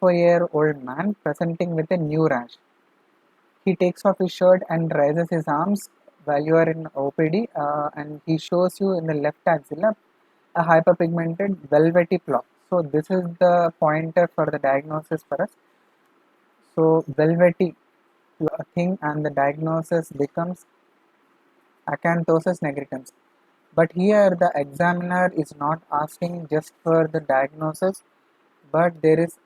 64-year-old man presenting with a new rash. He takes off his shirt and raises his arms while you are in OPD, and he shows you in the left axilla a hyperpigmented velvety plot. So this is the pointer for the diagnosis for us. So velvety thing, and the diagnosis becomes acanthosis nigricans. But here the examiner is not asking just for the diagnosis, but there is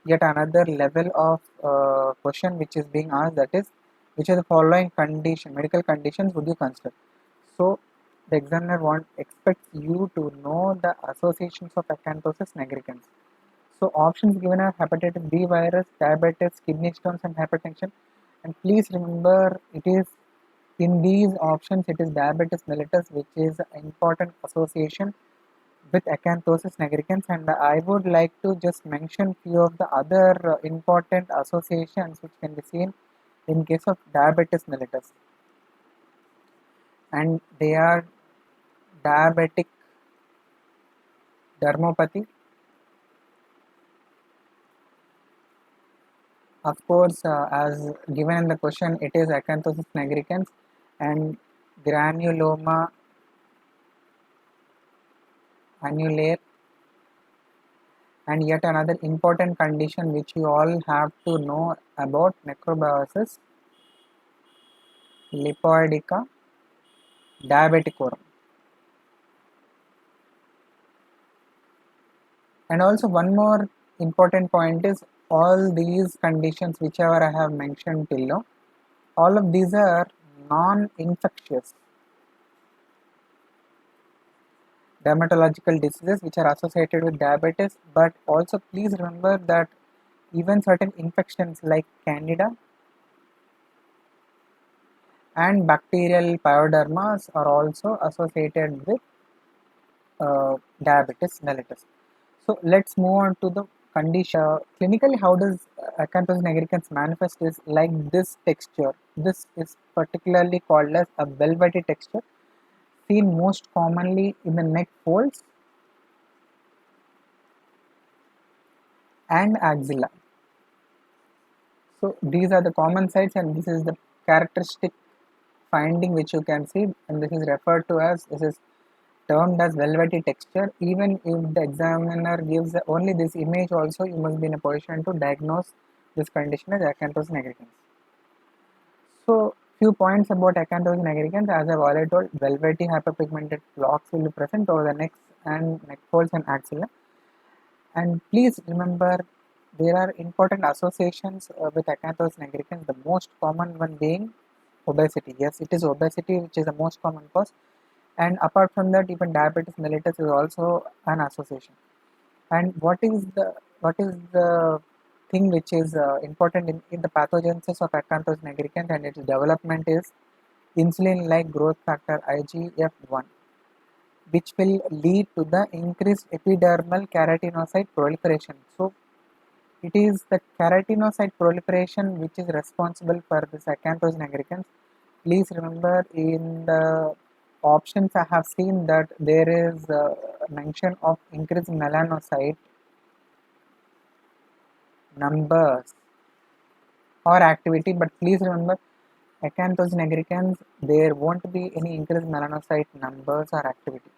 yet another level of question which is being asked, that is, which are the following medical conditions would you consider? So the examiner expects you to know the associations of acanthosis nigricans. So options given are hepatitis B virus, diabetes, kidney stones and hypertension. And please remember, it is in these options it is diabetes mellitus which is an important association with acanthosis nigricans, and I would like to just mention few of the other important associations which can be seen in case of diabetes mellitus, and they are diabetic dermopathy. Of course, as given in the question, it is acanthosis nigricans and granuloma annulare. And yet another important condition which you all have to know about, necrobiosis lipoidica diabeticorum. And also one more important point is, all these conditions whichever I have mentioned till now, all of these are non-infectious dermatological diseases which are associated with diabetes. But also please remember that even certain infections like candida and bacterial pyodermas are also associated with diabetes mellitus. So let's move on to the condition. Clinically, how does acanthosis nigricans manifest is like this texture. This is particularly called as a velvety texture, seen most commonly in the neck folds and axilla. So these are the common sites, and this is the characteristic finding which you can see, and this is referred to as, this is termed as velvety texture. Even if the examiner gives only this image also, you must be in a position to diagnose this condition as acanthosis nigricans. So few points about acanthosis nigricans. As I've already told, velvety hyperpigmented flocks will be present over the necks and neck folds and axilla. And please remember, there are important associations with acanthosis nigricans, the most common one being obesity. Yes, it is obesity which is the most common cause, and apart from that, even diabetes mellitus is also an association. And what is the thing which is important in the pathogenesis of acanthosis nigricans and its development is insulin-like growth factor IGF-1, which will lead to the increased epidermal keratinocyte proliferation. So it is the keratinocyte proliferation which is responsible for this acanthosis nigricans. Please remember, in the options I have seen that there is a mention of increased melanocyte numbers or activity, but please remember, acanthosis nigricans, there won't be any increased melanocyte numbers or activity.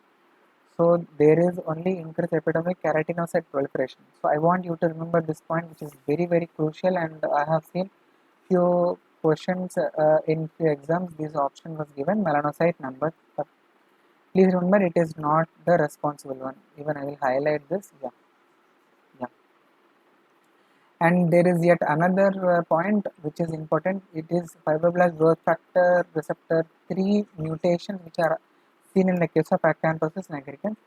So there is only increased epidermal keratinocyte proliferation. So I want you to remember this point, which is very, very crucial, and I have seen few questions in few exams, this option was given melanocyte number, but please remember it is not the responsible one. Even I will highlight this. Yeah. And there is yet another point which is important. It is fibroblast growth factor receptor 3 mutations which are seen in the case of acanthosis nigricans,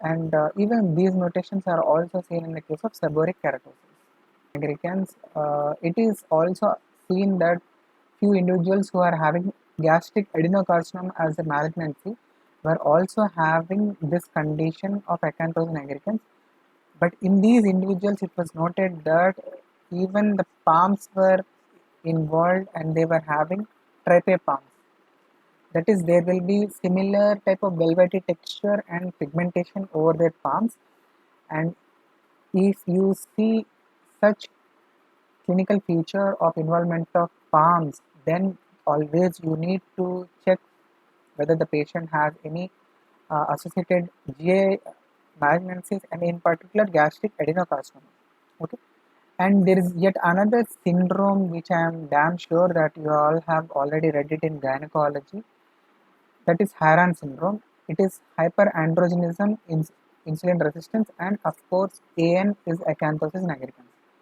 and even these mutations are also seen in the case of seborrheic keratosis nigricans. It is also seen that few individuals who are having gastric adenocarcinoma as a malignancy were also having this condition of acanthosis nigricans. But in these individuals, it was noted that even the palms were involved and they were having tripe palms. That is, there will be similar type of velvety texture and pigmentation over their palms. And if you see such clinical feature of involvement of palms, then always you need to check whether the patient has any associated GI malignancies and in particular gastric adenocarcinoma. Okay, and there is yet another syndrome which I am damn sure that you all have already read it in gynecology, that is Haran syndrome. It is hyperandrogenism, insulin resistance, and of course AN is acanthosis nigricans.